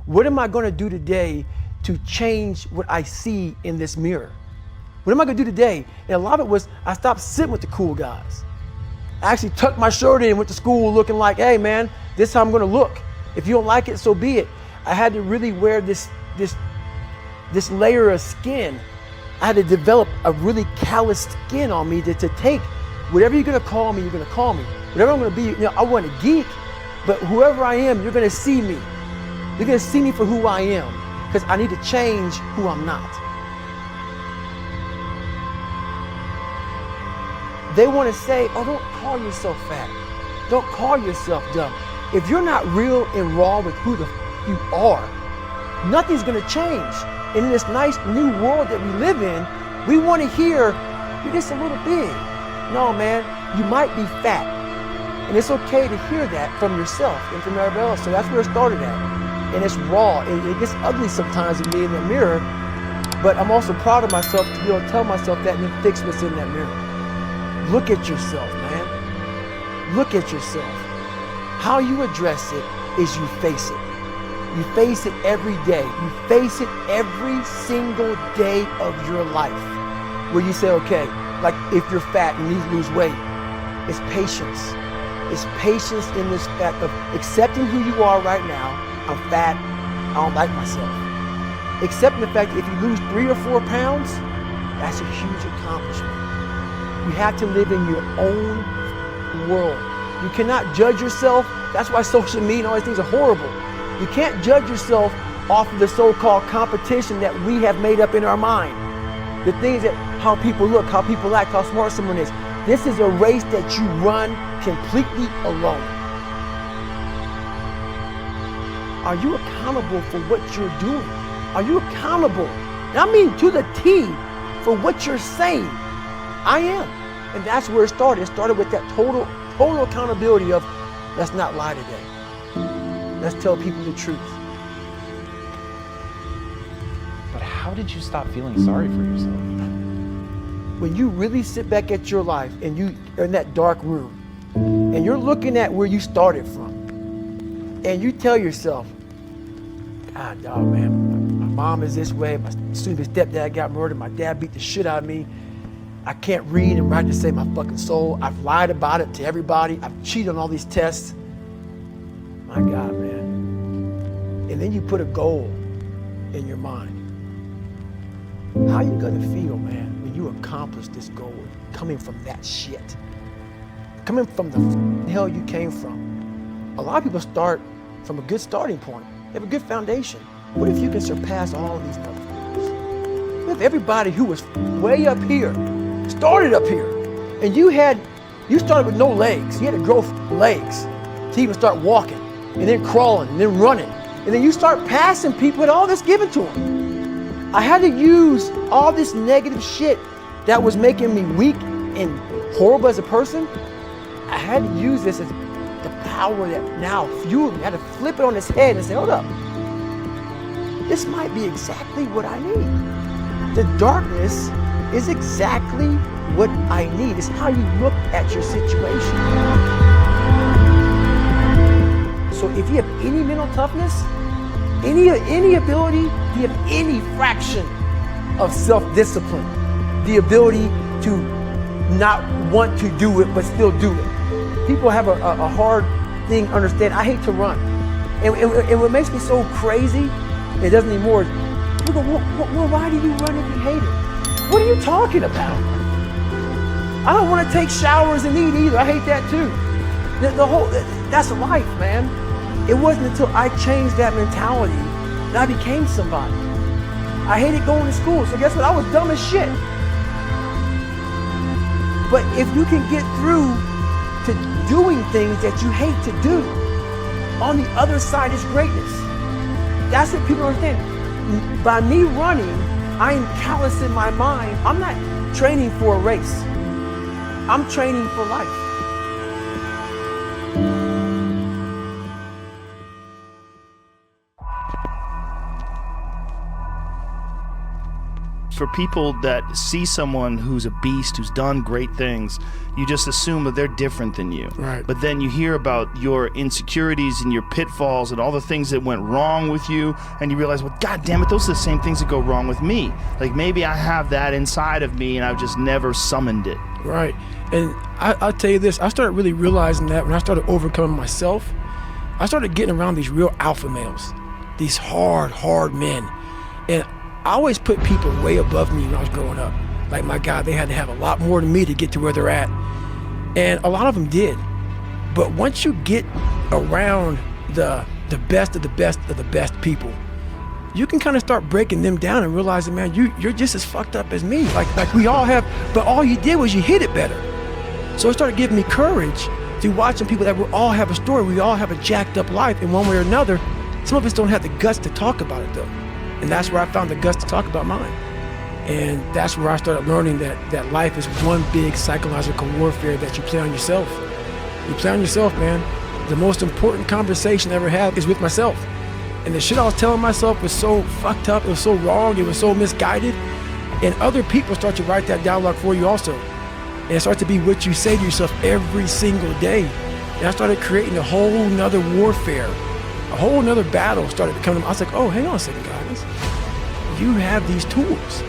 What am I going to do today to change what I see in this mirror? What am I going to do today? And a lot of it was I stopped sitting with the cool guys. I actually tucked my shirt in and went to school looking like, hey man, this is how I'm going to look. If you don't like it, so be it. I had to really wear this layer of skin. I had to develop a really callous skin on me to take whatever you're going to call me, you're going to call me. Whatever I'm going to be, you know, I wasn't a geek, but whoever I am, you're going to see me. You're going to see me for who I am, because I need to change who I'm not. They want to say, oh, don't call yourself fat. Don't call yourself dumb. If you're not real and raw with who you are, nothing's going to change. And in this nice new world that we live in, we want to hear, you're just a little big. No, man, you might be fat. And it's okay to hear that from yourself and from everybody else. So that's where it started at. And it's raw. It gets ugly sometimes with me in the mirror, but I'm also proud of myself to be able to tell myself that and then fix what's in that mirror. Look at yourself, man. Look at yourself. How you address it is you face it. You face it every day. You face it every single day of your life. Where you say, okay, like if you're fat and you need to lose weight, it's patience. It's patience in this fact of accepting who you are right now. I'm fat, I don't like myself. Accepting the fact that if you lose 3 or 4 pounds, that's a huge accomplishment. You have to live in your own world. You cannot judge yourself. That's why social media and all these things are horrible. You can't judge yourself off of the so-called competition that we have made up in our mind. The things that, how people look, how people act, how smart someone is. This is a race that you run completely alone. Are you accountable for what you're doing? Are you accountable? And I mean to the T for what you're saying. I am. And that's where it started. It started with that total accountability of, let's not lie today. Let's tell people the truth. But how did you stop feeling sorry for yourself? When you really sit back at your life and you are in that dark room and you're looking at where you started from and you tell yourself, God, dog, man, my mom is this way, my stupid stepdad got murdered, my dad beat the shit out of me, I can't read and write to save my fucking soul, I've lied about it to everybody, I've cheated on all these tests. My God, man. And then you put a goal in your mind. How are you gonna feel, man, when you accomplish this goal, coming from that shit? Coming from the hell you came from. A lot of people start from a good starting point. They have a good foundation. What if you can surpass all of these motherfuckers? What if everybody who was way up here started up here, and you started with no legs. You had to grow legs to even start walking, and then crawling, and then running. And then you start passing people with all this given to them. I had to use all this negative shit that was making me weak and horrible as a person. I had to use this as the power that now fueled me. I had to flip it on its head and say, hold up, this might be exactly what I need. The darkness is exactly what I need. It's how you look at your situation. So if you have any mental toughness, any ability, you have any fraction of self-discipline, the ability to not want to do it but still do it. People have a hard thing to understand. I hate to run. And what makes me so crazy, it doesn't anymore, people go, well, why do you run if you hate it? What are you talking about? I don't want to take showers and eat either. I hate that too. That's life, man. It wasn't until I changed that mentality that I became somebody. I hated going to school, so guess what? I was dumb as shit. But if you can get through to doing things that you hate to do, on the other side is greatness. That's what people understand. By me running, I am callous in my mind. I'm not training for a race. I'm training for life. For people that see someone who's a beast, who's done great things, you just assume that they're different than you. Right. But then you hear about your insecurities and your pitfalls and all the things that went wrong with you, and you realize, well, God damn it, those are the same things that go wrong with me. Like, maybe I have that inside of me and I've just never summoned it. Right. And I'll tell you this, I started really realizing that when I started overcoming myself, I started getting around these real alpha males, these hard men. And I always put people way above me when I was growing up. Like, my God, they had to have a lot more than me to get to where they're at. And a lot of them did. But once you get around the best of the best of the best people, you can kind of start breaking them down and realizing, man, you're just as fucked up as me. Like we all have, but all you did was you hid it better. So it started giving me courage through watching people that we all have a story. We all have a jacked up life in one way or another. Some of us don't have the guts to talk about it though. And that's where I found the guts to talk about mine. And that's where I started learning that life is one big psychological warfare that you play on yourself. You play on yourself, man. The most important conversation I ever had is with myself. And the shit I was telling myself was so fucked up, it was so wrong, it was so misguided. And other people start to write that dialogue for you also. And it starts to be what you say to yourself every single day. And I started creating a whole nother warfare. A whole nother battle started becoming. I was like, oh, hang on a second, guys. You have these tools.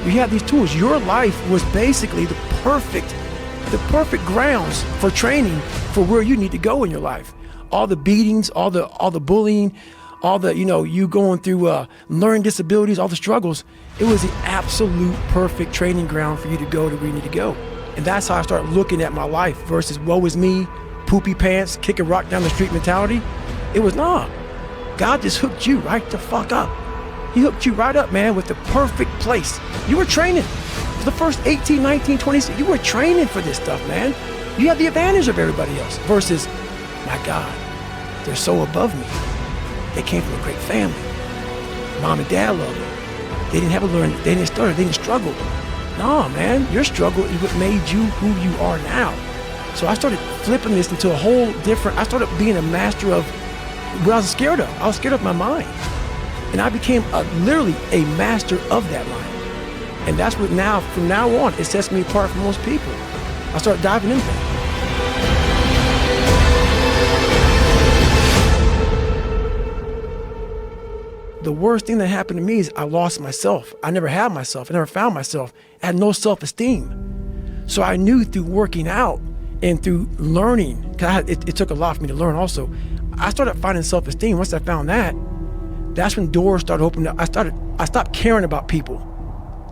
You have these tools. Your life was basically the perfect grounds for training for where you need to go in your life. All the beatings, all the bullying, all the, you going through learning disabilities, all the struggles. It was the absolute perfect training ground for you to go to where you need to go. And that's how I started looking at my life versus woe is me, poopy pants, kick a rock down the street mentality. It was, God just hooked you right the fuck up. He hooked you right up, man, with the perfect place. You were training. For the first 18, 19, 20, you were training for this stuff, man. You had the advantage of everybody else versus, my God, they're so above me. They came from a great family. Mom and dad loved them. They didn't have to learn, they didn't stutter, they didn't struggle. No, man, your struggle is what made you who you are now. So I started flipping this into a whole different, I started being a master of what I was scared of. I was scared of my mind. And I became literally a master of that mind. And that's what now, from now on, it sets me apart from most people. I started diving into that. The worst thing that happened to me is I lost myself. I never had myself. I never found myself. I had no self-esteem. So I knew through working out and through learning, because it took a lot for me to learn also, I started finding self-esteem. Once I found that, that's when doors started opening up. I stopped caring about people,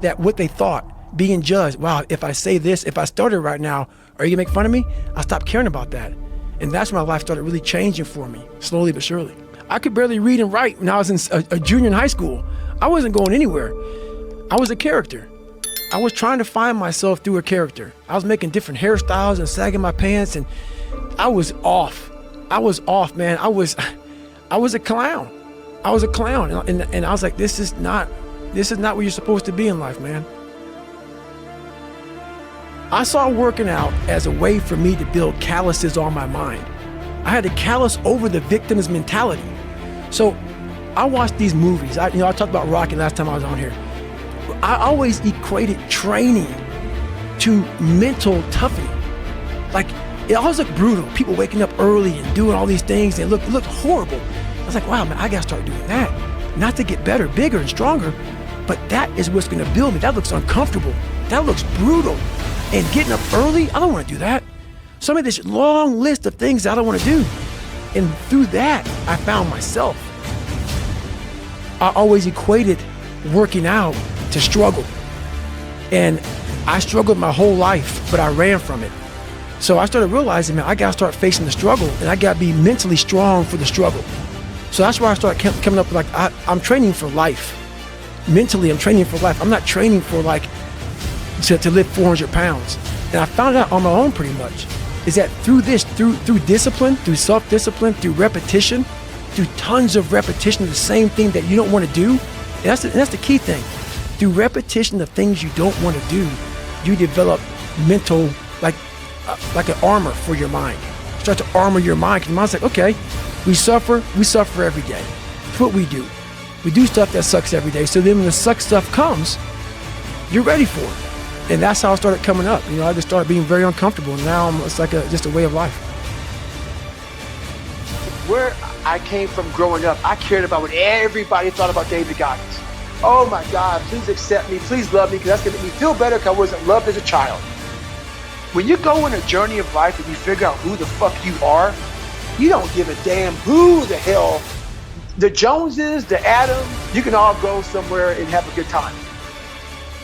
that what they thought, being judged. Wow, if I say this, if I started right now, are you gonna make fun of me? I stopped caring about that. And that's when my life started really changing for me, slowly but surely. I could barely read and write when I was in a junior in high school. I wasn't going anywhere. I was a character. I was trying to find myself through a character. I was making different hairstyles and sagging my pants, and I was off. I was off, man. I was a clown. I was a clown, and I was like, this is not where you're supposed to be in life, man. I saw working out as a way for me to build calluses on my mind. I had to callous over the victim's mentality. So I watched these movies. I talked about Rocky last time I was on here. I always equated training to mental toughening. Like, it always looked brutal. People waking up early and doing all these things, and it looked horrible. I was like, wow, man, I gotta start doing that. Not to get better, bigger, and stronger, but that is what's gonna build me. That looks uncomfortable. That looks brutal. And getting up early, I don't wanna do that. So I made this long list of things I don't wanna do. And through that, I found myself. I always equated working out to struggle. And I struggled my whole life, but I ran from it. So I started realizing, man, I gotta start facing the struggle, and I gotta be mentally strong for the struggle. So that's why I started coming up with, like, I'm training for life. Mentally, I'm training for life. I'm not training for, like, to lift 400 pounds. And I found out on my own pretty much, is that through discipline, through self-discipline, through repetition, through tons of repetition of the same thing that you don't want to do, and that's the key thing. Through repetition of things you don't want to do, you develop mental, like an armor for your mind. You start to armor your mind, because your mind's like, okay, we suffer every day. That's what we do. We do stuff that sucks every day. So then when the suck stuff comes, you're ready for it. And that's how I started coming up. You know, I just started being very uncomfortable. And now it's like just a way of life. Where I came from growing up, I cared about what everybody thought about David Goggins. Oh my God, please accept me, please love me, because that's gonna make me feel better because I wasn't loved as a child. When you go on a journey of life and you figure out who the fuck you are, you don't give a damn who the hell the Joneses, the Adams, you can all go somewhere and have a good time.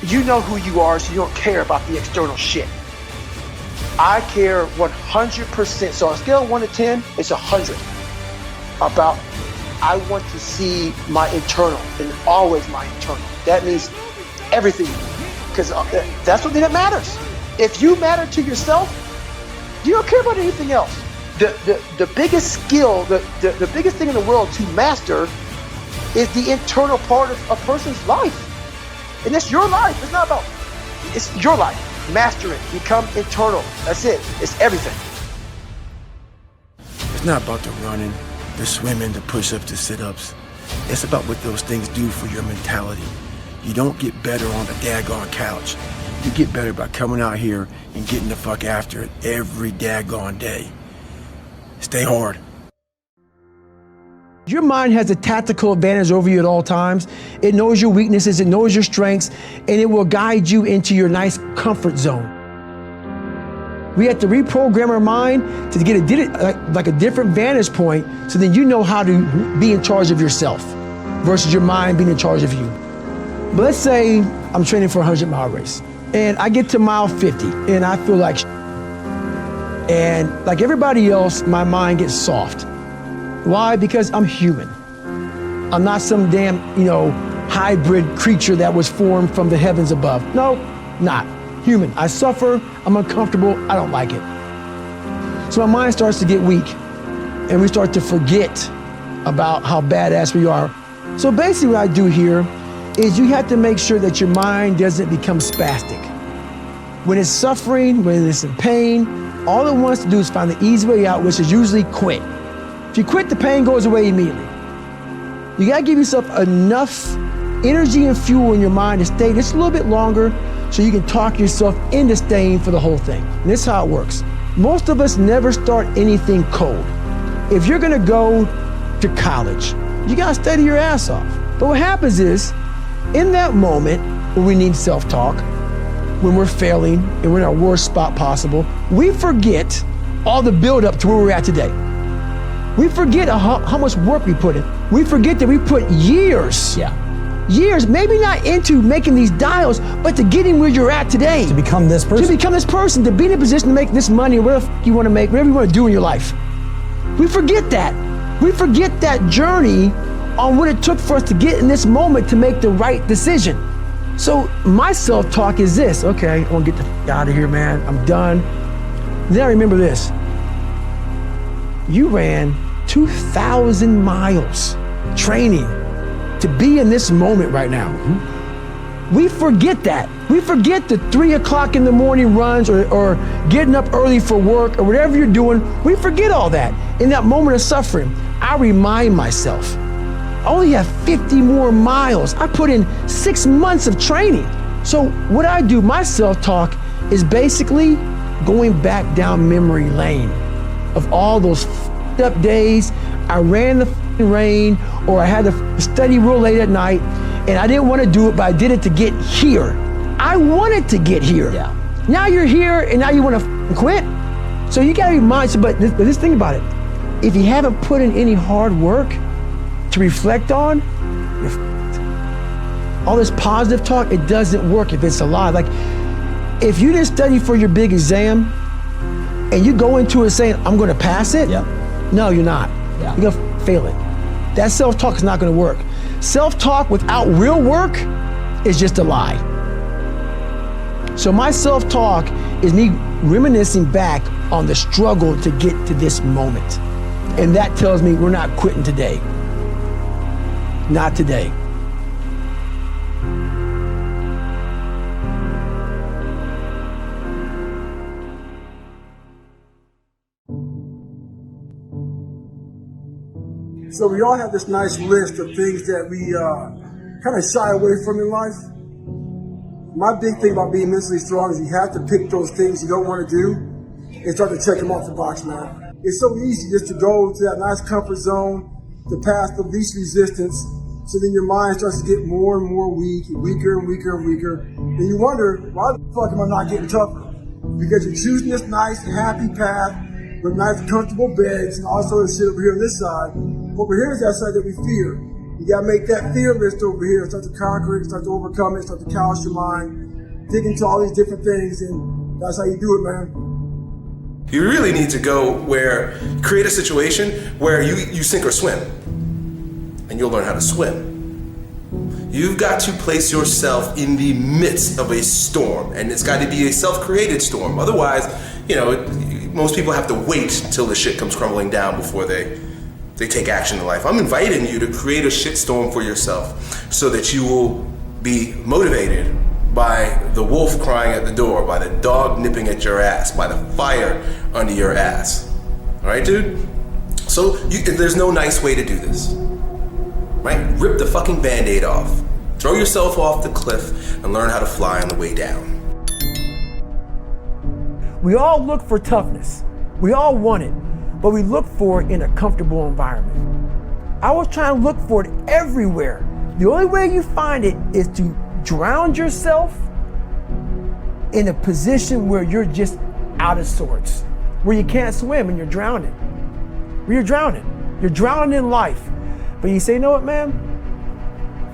You know who you are, so you don't care about the external shit. I care 100%. So on a scale of 1 to 10, it's 100. About, I want to see my internal, and always my internal. That means everything, because that's the thing that matters. If you matter to yourself, you don't care about anything else. The biggest skill, the biggest thing in the world to master is the internal part of a person's life. And it's your life. It's not about, it's your life. Master it. Become internal. That's it. It's everything. It's not about the running, the swimming, the push-ups, the sit-ups. It's about what those things do for your mentality. You don't get better on the daggone couch. You get better by coming out here and getting the fuck after it every daggone day. Stay hard. Your mind has a tactical advantage over you at all times. It knows your weaknesses, it knows your strengths, and it will guide you into your nice comfort zone. We have to reprogram our mind to get a different vantage point, so then you know how to be in charge of yourself versus your mind being in charge of you. But let's say I'm training for a 100-mile race, and I get to mile 50, and I feel like and like everybody else, my mind gets soft. Why? Because I'm human. I'm not some damn, hybrid creature that was formed from the heavens above. No, not. Human. I suffer, I'm uncomfortable, I don't like it. So my mind starts to get weak, and we start to forget about how badass we are. So basically what I do here is you have to make sure that your mind doesn't become spastic. When it's suffering, when it's in pain, all it wants to do is find the easy way out, which is usually quit. If you quit, the pain goes away immediately. You gotta give yourself enough energy and fuel in your mind to stay just a little bit longer so you can talk yourself into staying for the whole thing. And this is how it works. Most of us never start anything cold. If you're gonna go to college, you gotta study your ass off. But what happens is, in that moment where we need self-talk, when we're failing and we're in our worst spot possible, we forget all the build-up to where we're at today. We forget how much work we put in. We forget that we put years, maybe not into making these dials, but to getting where you're at today. To become this person. To become this person, to be in a position to make this money, whatever you want to make, whatever you want to do in your life. We forget that. We forget that journey on what it took for us to get in this moment to make the right decision. So my self-talk is this: okay, I want to get the f out of here, man. I'm done. Then I remember this. You ran 2,000 miles training to be in this moment right now. We forget that. We forget the 3 o'clock in the morning runs or getting up early for work or whatever you're doing. We forget all that. In that moment of suffering, I remind myself, I only have 50 more miles. I put in 6 months of training. So what I do, my self-talk is basically going back down memory lane of all those f***ed up days. I ran the f***ing rain, or I had to study real late at night, and I didn't want to do it, but I did it to get here. I wanted to get here. Yeah. Now you're here, and now you want to f***ing quit? So you gotta be mindful, but this thing about it, if you haven't put in any hard work to reflect on, you're f***ed. All this positive talk, it doesn't work if it's a lie. Like, if you didn't study for your big exam, and you go into it saying, I'm gonna pass it, no, you're not. You're gonna fail it. That self-talk is not gonna work. Self-talk without real work is just a lie. So my self-talk is me reminiscing back on the struggle to get to this moment. And that tells me we're not quitting today. Not today. So we all have this nice list of things that we kind of shy away from in life. My big thing about being mentally strong is you have to pick those things you don't want to do and start to check them off the box, man. It's so easy just to go to that nice comfort zone, the path of least resistance, so then your mind starts to get more and more weak, weaker and weaker and weaker. And you wonder, why the fuck am I not getting tougher? Because you're choosing this nice, happy path with nice, comfortable beds and all sort of shit over here on this side. Over here is that side that we fear. You gotta make that fear list over here, start to conquer it, start to overcome it, start to callous your mind, dig into all these different things, and that's how you do it, man. You really need to go create a situation where you sink or swim, and you'll learn how to swim. You've got to place yourself in the midst of a storm, and it's got to be a self-created storm. Otherwise, most people have to wait till the shit comes crumbling down before they take action in life. I'm inviting you to create a shitstorm for yourself so that you will be motivated by the wolf crying at the door, by the dog nipping at your ass, by the fire under your ass. All right, dude? So there's no nice way to do this, right? Rip the fucking Band-Aid off. Throw yourself off the cliff and learn how to fly on the way down. We all look for toughness. We all want it, but we look for it in a comfortable environment. I was trying to look for it everywhere. The only way you find it is to drown yourself in a position where you're just out of sorts, where you can't swim and you're drowning. Where you're drowning. You're drowning in life. But you say, you know what, man?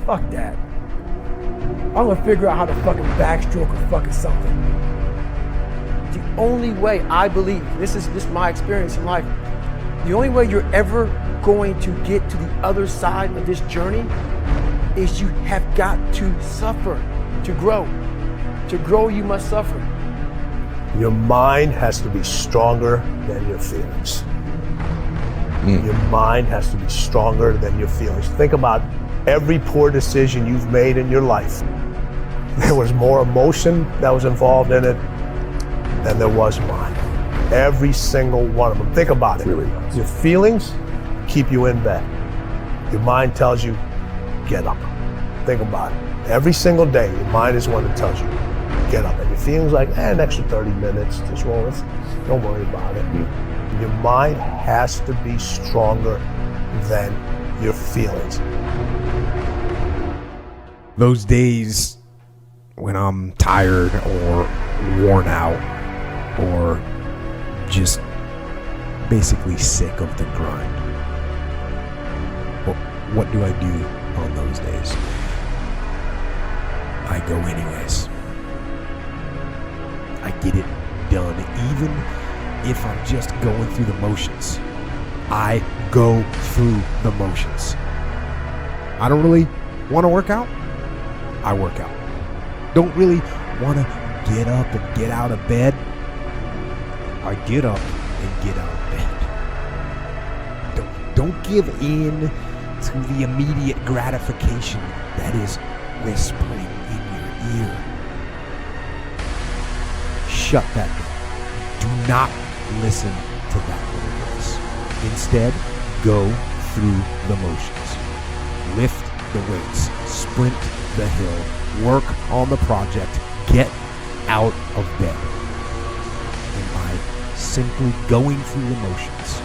Fuck that. I'm gonna figure out how to fucking backstroke or fucking something. The only way I believe, this is just my experience in life, the only way you're ever going to get to the other side of this journey is you have got to suffer to grow. To grow, you must suffer. Your mind has to be stronger than your feelings. Your mind has to be stronger than your feelings. Think about every poor decision you've made in your life. There was more emotion that was involved in it than there was mine. Every single one of them. Think about it. Your feelings keep you in bed. Your mind tells you, get up. Think about it. Every single day, your mind is one that tells you, get up. And your feelings like, an extra 30 minutes, just roll it. Don't worry about it. Your mind has to be stronger than your feelings. Those days when I'm tired or worn out or just basically sick of the grind, what do I do on those days? I go anyways. I get it done, even if I'm just going through the motions. I go through the motions. I don't really want to work out. I work out. Don't really want to get up and get out of bed. I get up and get out of bed. Don't give in to the immediate gratification that is whispering in your ear. Shut that door. Do not listen to that voice. Instead, go through the motions. Lift the weights. Sprint the hill. Work on the project. Get out of bed. And by simply going through the motions,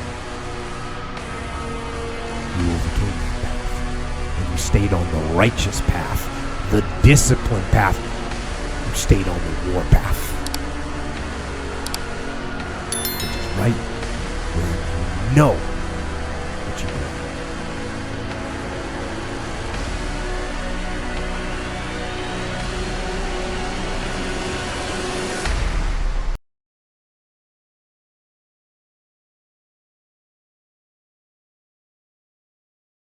you overcame that path. And you stayed on the righteous path, the disciplined path. You stayed on the war path. Which is right where you know